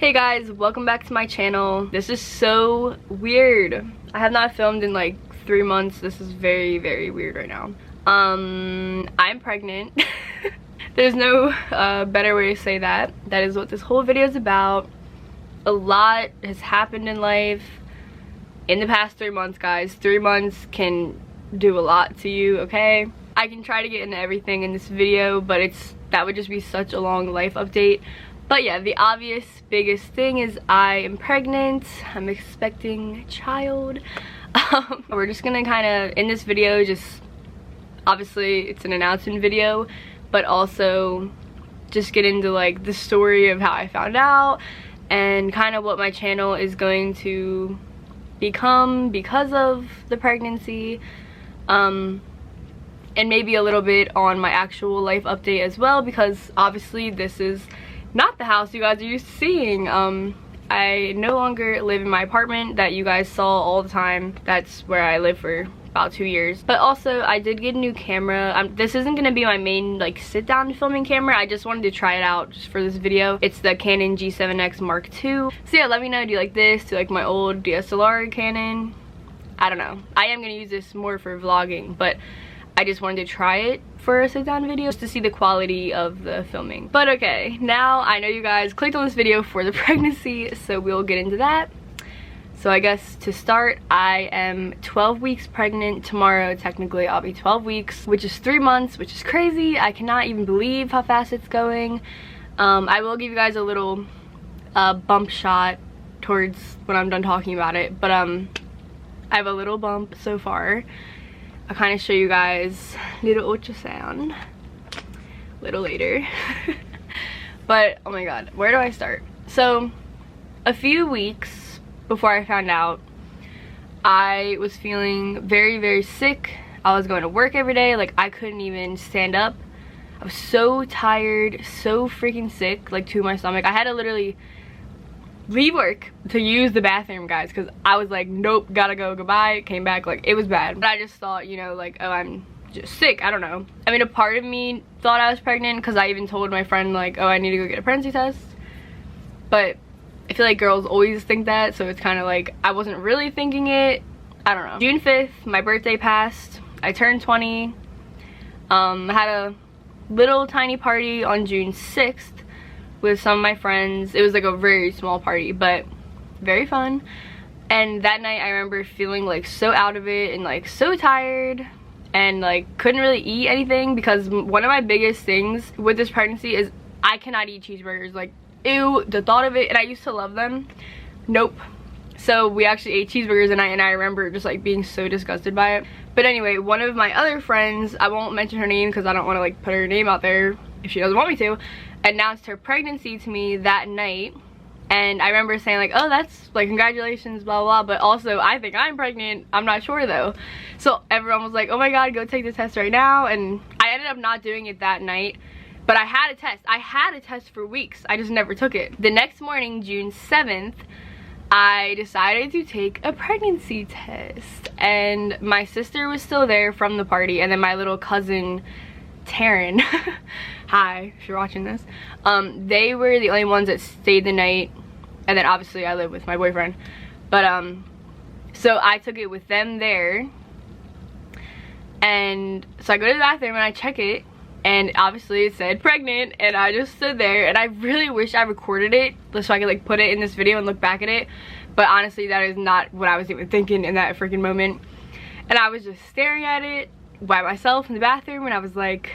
Hey guys, welcome back to my channel. This is so weird. I have not filmed in like 3 months. This is very, very weird right now. I'm pregnant. There's no better way to say that. That is what this whole video is about. A lot has happened in life in the past 3 months, guys. 3 months can do a lot to you, okay? I can try to get into everything in this video, but that would just be such a long life update. But yeah, the obvious biggest thing is I am pregnant. I'm expecting a child. We're just gonna kind of, in this video, just obviously it's an announcement video, but also just get into like the story of how I found out and kind of what my channel is going to become because of the pregnancy. And maybe a little bit on my actual life update as well, because obviously this is not the house you guys are used to seeing. I no longer live in my apartment that you guys saw all the time. That's where I lived for about 2 years. But also I did get a new camera. This isn't gonna be my main like sit down filming camera. I just wanted to try it out just for this video. It's the Canon G7X Mark II. So yeah, let me know, do you like this? Do you like my old DSLR Canon? I don't know. I am gonna use this more for vlogging, but I just wanted to try it for a sit down video just to see the quality of the filming. But okay, now I know you guys clicked on this video for the pregnancy, so we'll get into that. So I guess to start, I am 12 weeks pregnant. Tomorrow, technically, I'll be 12 weeks, which is 3 months, which is crazy. I cannot even believe how fast it's going. I will give you guys a little bump shot towards when I'm done talking about it, but I have a little bump so far. I'll kind of show you guys little ultrasound a little later. But oh my god, where do I start? So a few weeks before I found out, I was feeling very, very sick. I was going to work every day, like I couldn't even stand up. I was so tired, so freaking sick, like to my stomach. I had to literally leave work to use the bathroom, guys, because I was like, nope, gotta go, goodbye. Came back, like it was bad. But I just thought, you know, like, oh, I'm just sick. I don't know. I mean, a part of me thought I was pregnant because I even told my friend like, oh, I need to go get a pregnancy test. But I feel like girls always think that, so it's kind of like I wasn't really thinking it. I don't know. June 5th, my birthday passed. I turned 20. I had a little tiny party on June 6th with some of my friends. It was like a very small party, but very fun. And that night I remember feeling like so out of it and like so tired and like couldn't really eat anything, because one of my biggest things with this pregnancy is I cannot eat cheeseburgers. Like, ew, the thought of it. And I used to love them. Nope. So we actually ate cheeseburgers and I remember just like being so disgusted by it. But anyway, one of my other friends, I won't mention her name because I don't want to like put her name out there if she doesn't want me to, announced her pregnancy to me that night. And I remember saying like, oh, that's like, congratulations, blah blah, but also I think I'm pregnant. I'm not sure though. So everyone was like, oh my god, go take the test right now. And I ended up not doing it that night, but I had a test. I had a test for weeks. I just never took it. The next morning, June 7th, I decided to take a pregnancy test, and my sister was still there from the party, and then my little cousin Taryn, hi if you're watching this, they were the only ones that stayed the night. And then obviously I live with my boyfriend, but so I took it with them there. And so I go to the bathroom and I check it, and obviously it said pregnant, and I just stood there. And I really wish I recorded it so I could like put it in this video and look back at it, but honestly that is not what I was even thinking in that freaking moment. And I was just staring at it by myself in the bathroom, and I was like,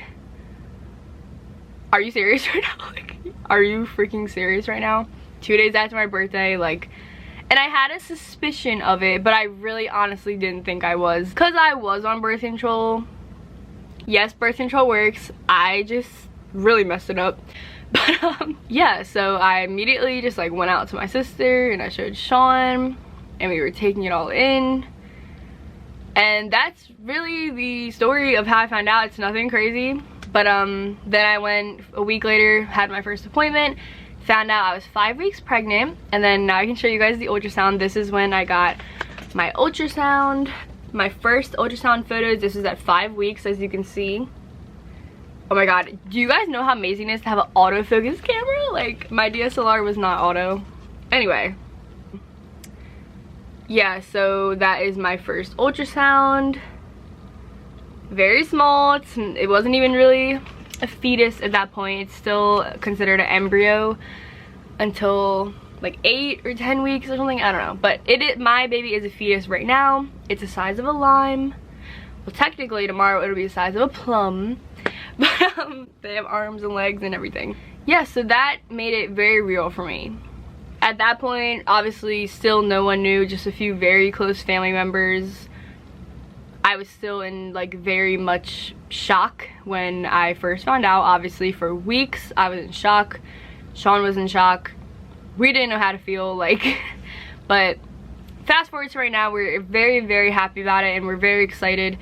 are you serious right now? Like, are you freaking serious right now? 2 days after my birthday, like, and I had a suspicion of it, but I really honestly didn't think I was, because I was on birth control. Yes, birth control works. I just really messed it up. But yeah, so I immediately just like went out to my sister and I showed Sean, and we were taking it all in. And that's really the story of how I found out. It's nothing crazy. But then I went a week later, had my first appointment, found out I was 5 weeks pregnant. And then now I can show you guys the ultrasound. This is when I got my ultrasound, my first ultrasound photos. This is at 5 weeks, as you can see. Oh my god, do you guys know how amazing it is to have an autofocus camera? Like, my DSLR was not auto. Anyway, yeah, so that is my first ultrasound. Very small. It wasn't even really a fetus at that point. It's still considered an embryo until like 8 or 10 weeks or something. I don't know, but my baby is a fetus right now. It's the size of a lime. Well, technically tomorrow it'll be the size of a plum, but they have arms and legs and everything. Yeah, so that made it very real for me. At that point, obviously still no one knew, just a few very close family members. I was still in like very much shock when I first found out. Obviously for weeks I was in shock. Sean was in shock. We didn't know how to feel, like, but fast forward to right now, we're very, very happy about it and we're very excited.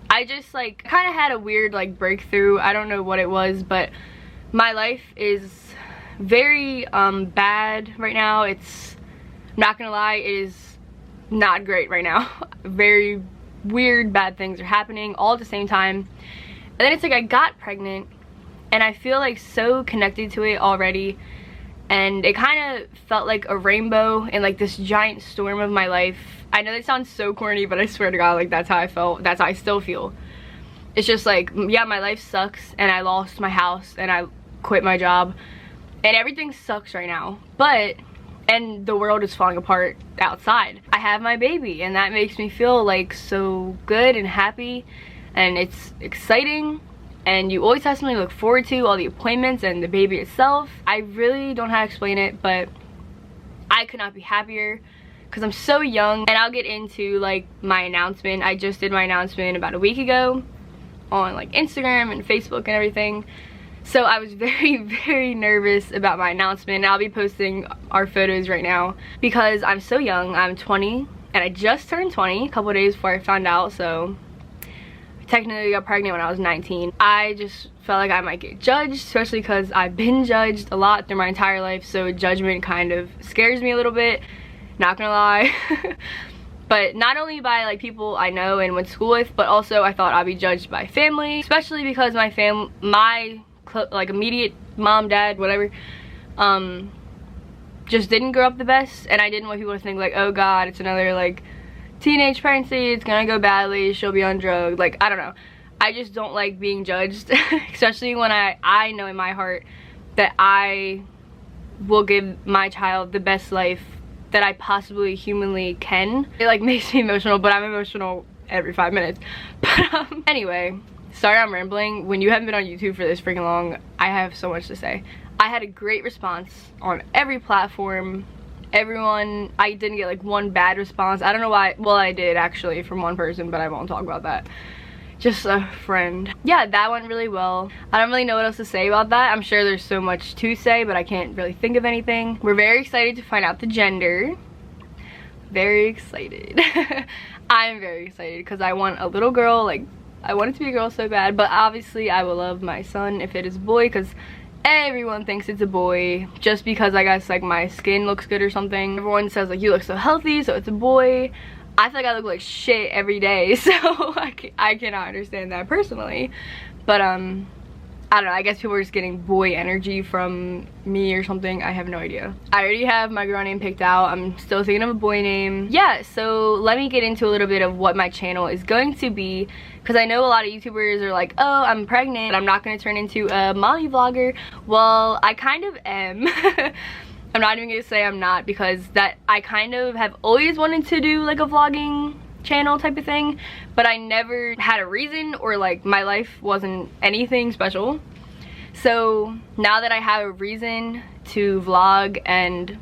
I just like kind of had a weird like breakthrough. I don't know what it was, but my life is very bad right now. It's, I'm not gonna lie, it is not great right now. Very weird, bad things are happening all at the same time. And then it's like I got pregnant and I feel like so connected to it already. And it kind of felt like a rainbow in like this giant storm of my life. I know that sounds so corny, but I swear to God, like that's how I felt. That's how I still feel. It's just like, yeah, my life sucks and I lost my house and I quit my job and everything sucks right now. And the world is falling apart outside. I have my baby and that makes me feel like so good and happy and it's exciting. And you always have something to look forward to, all the appointments and the baby itself. I really don't know how to explain it, but I could not be happier because I'm so young. And I'll get into like my announcement. I just did my announcement about a week ago on like Instagram and Facebook and everything. So I was very, very nervous about my announcement. And I'll be posting our photos right now because I'm so young. I'm 20 and I just turned 20 a couple of days before I found out. So technically got pregnant when I was 19. I just felt like I might get judged, especially because I've been judged a lot through my entire life, so judgment kind of scares me a little bit, not gonna lie. But not only by like people I know and went to school with, but also I thought I'd be judged by family, especially because my like immediate mom, dad, whatever, just didn't grow up the best, and I didn't want people to think like, oh God, it's another like teenage pregnancy, it's gonna go badly, she'll be on drugs. Like, I don't know, I just don't like being judged, especially when I know in my heart that I will give my child the best life that I possibly humanly can. It like makes me emotional, but I'm emotional every 5 minutes. But anyway, sorry I'm rambling. When you haven't been on YouTube for this freaking long, I have so much to say. I had a great response on every platform. Everyone, I didn't get like one bad response. I don't know why. Well, I did actually from one person, but I won't talk about that. Just a friend. Yeah, that went really well. I don't really know what else to say about that. I'm sure there's so much to say, but I can't really think of anything. We're very excited to find out the gender. Very excited. I'm very excited because I want a little girl. Like, I want it to be a girl so bad, but obviously I will love my son if it is a boy, because everyone thinks it's a boy just because I guess like my skin looks good or something. Everyone says like, you look so healthy, so it's a boy. I feel like I look like shit every day, so I cannot understand that personally. But I don't know, I guess people are just getting boy energy from me or something. I have no idea. I already have my girl name picked out. I'm still thinking of a boy name. Yeah, so let me get into a little bit of what my channel is going to be, because I know a lot of YouTubers are like, oh, I'm pregnant, I'm not going to turn into a Molly vlogger. Well, I kind of am. I'm not even going to say I'm not, because that I kind of have always wanted to do like a vlogging channel type of thing, but I never had a reason, or like my life wasn't anything special. So now that I have a reason to vlog, and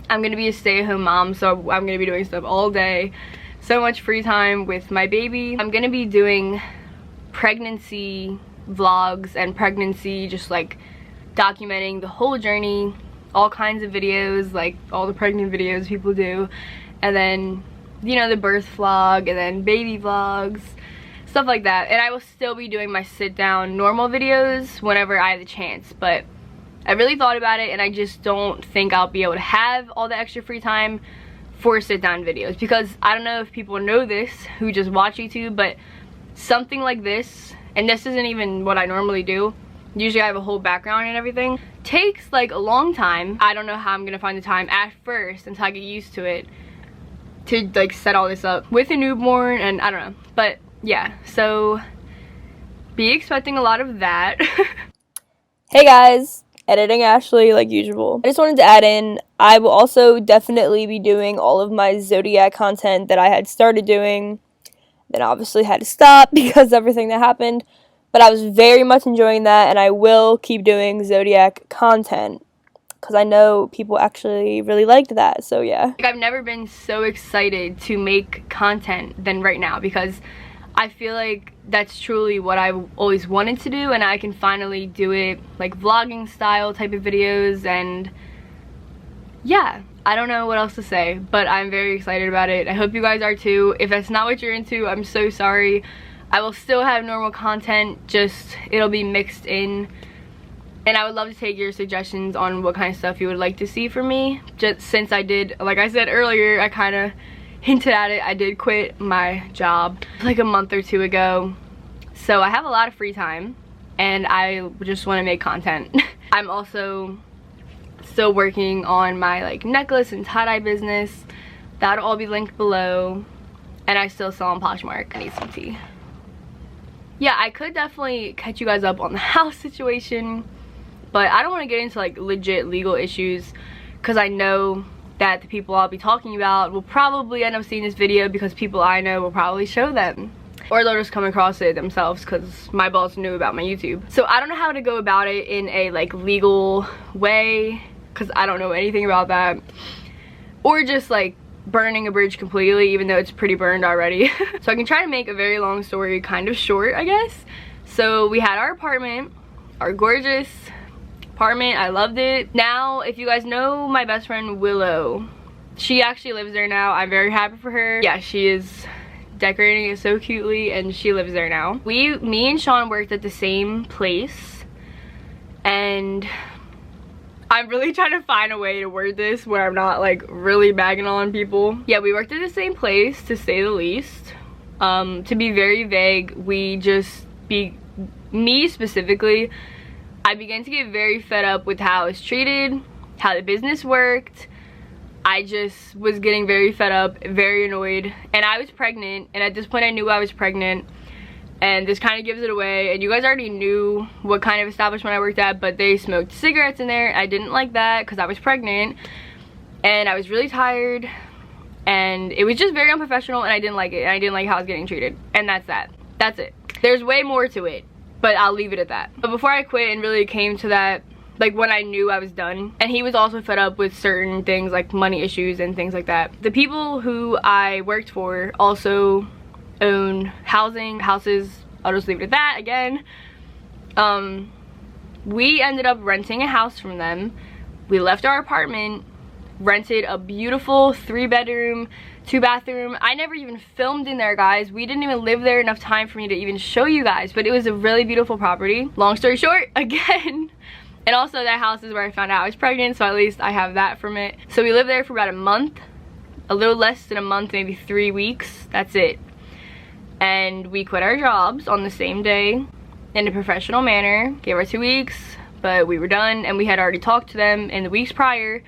I'm gonna be a stay-at-home mom, so I'm gonna be doing stuff all day, so much free time with my baby. I'm gonna be doing pregnancy vlogs and pregnancy, just like documenting the whole journey, all kinds of videos, like all the pregnant videos people do, and then, you know, the birth vlog, and then baby vlogs, stuff like that. And I will still be doing my sit down normal videos whenever I have the chance, but I really thought about it and I just don't think I'll be able to have all the extra free time for sit down videos, because I don't know if people know this who just watch YouTube, but something like this, and this isn't even what I normally do, usually I have a whole background and everything, takes like a long time. I don't know how I'm gonna find the time at first until I get used to it to like set all this up with a newborn, and I don't know. But yeah, so be expecting a lot of that. Hey guys, editing Ashley like usual. I just wanted to add in, I will also definitely be doing all of my Zodiac content that I had started doing, then obviously had to stop because of everything that happened. But I was very much enjoying that, and I will keep doing Zodiac content because I know people actually really liked that, so yeah. Like, I've never been so excited to make content than right now, because I feel like that's truly what I always wanted to do, and I can finally do it like vlogging style type of videos. And yeah, I don't know what else to say, but I'm very excited about it. I hope you guys are too. If that's not what you're into, I'm so sorry. I will still have normal content, just it'll be mixed in. And I would love to take your suggestions on what kind of stuff you would like to see from me. Just since I did, like I said earlier, I kind of hinted at it, I did quit my job like a month or two ago. So I have a lot of free time and I just want to make content. I'm also still working on my like necklace and tie-dye business. That'll all be linked below. And I still sell on Poshmark. I need some tea. Yeah, I could definitely catch you guys up on the house situation, but I don't want to get into like legit legal issues because I know that the people I'll be talking about will probably end up seeing this video because people I know will probably show them, or they'll just come across it themselves because my boss knew about my YouTube. So I don't know how to go about it in a like legal way because I don't know anything about that, or just like burning a bridge completely, even though it's pretty burned already. So I can try to make a very long story kind of short, I guess. So we had our apartment, our gorgeous apartment. I loved it. Now, if you guys know my best friend Willow, she actually lives there now. I'm very happy for her. Yeah, she is decorating it so cutely and she lives there now. Me and Sean worked at the same place, and I'm really trying to find a way to word this where I'm not like really bagging on people. Yeah, we worked at the same place, to say the least. To be very vague, me specifically, I began to get very fed up with how I was treated, how the business worked. I just was getting very fed up, very annoyed, and I was pregnant, and at this point I knew I was pregnant. And this kind of gives it away, and you guys already knew what kind of establishment I worked at, but they smoked cigarettes in there. I didn't like that because I was pregnant and I was really tired, and it was just very unprofessional, and I didn't like it, and I didn't like how I was getting treated. And that's it. There's way more to it, but I'll leave it at that. But before I quit and really came to that, like when I knew I was done, and he was also fed up with certain things like money issues and things like that. The people who I worked for also own houses. I'll just leave it at that again. We ended up renting a house from them. We left our apartment, rented a beautiful 3-bedroom, 2-bathroom. I never even filmed in there, guys. We didn't even live there enough time for me to even show you guys, but it was a really beautiful property. Long story short, again. And also that house is where I found out I was pregnant, so at least I have that from it. So we lived there for about a month, a little less than a month, maybe 3 weeks. That's it. And we quit our jobs on the same day in a professional manner. Gave our 2 weeks, but we were done, and we had already talked to them in the weeks prior,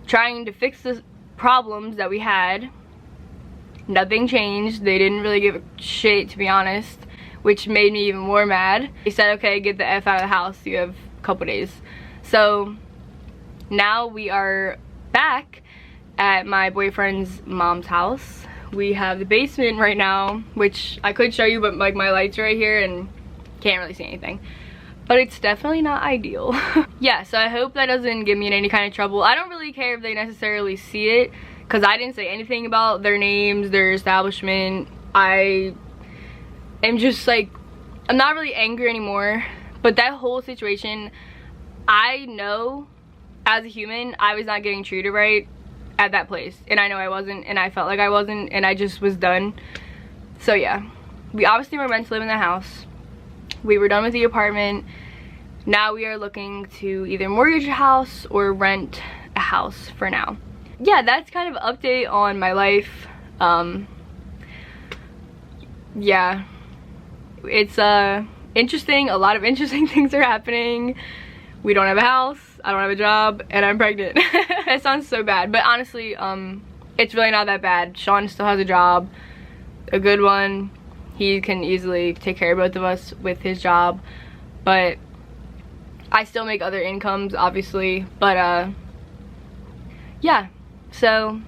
trying to fix the problems that we had. Nothing changed. They didn't really give a shit, to be honest, which made me even more mad. They said, okay, get the F out of the house. You have a couple days. So now we are back at my boyfriend's mom's house. We have the basement right now, which I could show you, but like my lights are right here and can't really see anything. But it's definitely not ideal. Yeah, so I hope that doesn't get me in any kind of trouble. I don't really care if they necessarily see it, because I didn't say anything about their names, their establishment. I am just like, I'm not really angry anymore. But that whole situation, I know as a human, I was not getting treated right at that place, and I know I wasn't, and I felt like I wasn't, and I just was done. So yeah, we obviously were meant to live in the house. We were done with the apartment. Now we are looking to either mortgage a house or rent a house for now. Yeah, that's kind of an update on my life. Yeah, it's interesting. A lot of interesting things are happening. we don't have a house, I don't have a job, and I'm pregnant. That sounds so bad, but honestly, it's really not that bad. Sean still has a job, a good one. He can easily take care of both of us with his job, but I still make other incomes, obviously. But yeah, so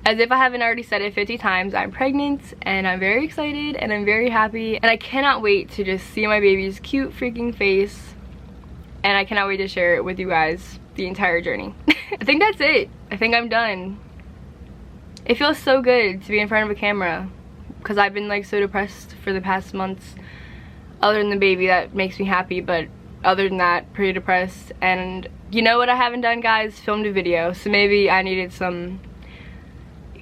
as if I haven't already said it 50 times, I'm pregnant and I'm very excited and I'm very happy, and I cannot wait to just see my baby's cute freaking face, and I cannot wait to share it with you guys the entire journey. I think that's it. I think I'm done. It feels so good to be in front of a camera because I've been like so depressed for the past months. Other than the baby, that makes me happy, but other than that, pretty depressed. And you know what I haven't done, guys? Filmed a video. So maybe I needed some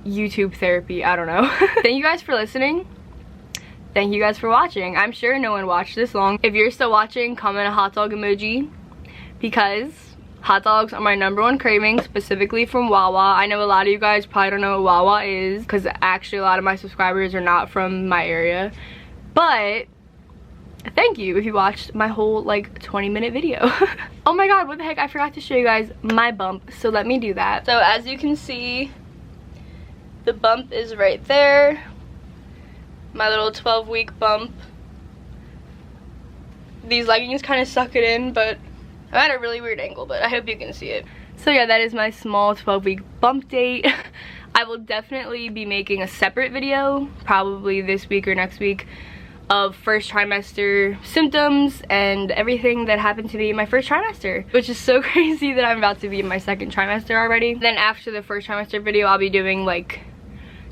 YouTube therapy, I don't know. Thank you guys for listening. Thank you guys for watching. I'm sure no one watched this long. If you're still watching, comment a hot dog emoji, because hot dogs are my #1 craving, specifically from Wawa. I know a lot of you guys probably don't know what Wawa is, because actually a lot of my subscribers are not from my area. But thank you if you watched my whole like 20-minute video. Oh my god, what the heck, I forgot to show you guys my bump, so let me do that. So as you can see, the bump is right there. My little 12-week bump. These leggings kind of suck it in, but I'm at a really weird angle, but I hope you can see it. So yeah, that is my small 12-week bump date. I will definitely be making a separate video, probably this week or next week, of first trimester symptoms and everything that happened to me in my first trimester, which is so crazy that I'm about to be in my second trimester already. Then after the first trimester video, I'll be doing like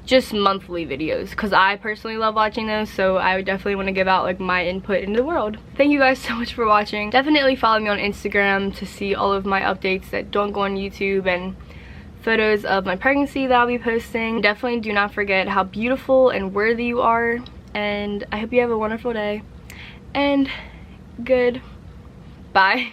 just monthly videos, because I personally love watching those, so I would definitely want to give out like my input into the world. Thank you guys so much for watching. Definitely follow me on Instagram to see all of my updates that don't go on YouTube, and photos of my pregnancy that I'll be posting. Definitely do not forget how beautiful and worthy you are, and I hope you have a wonderful day, and goodbye.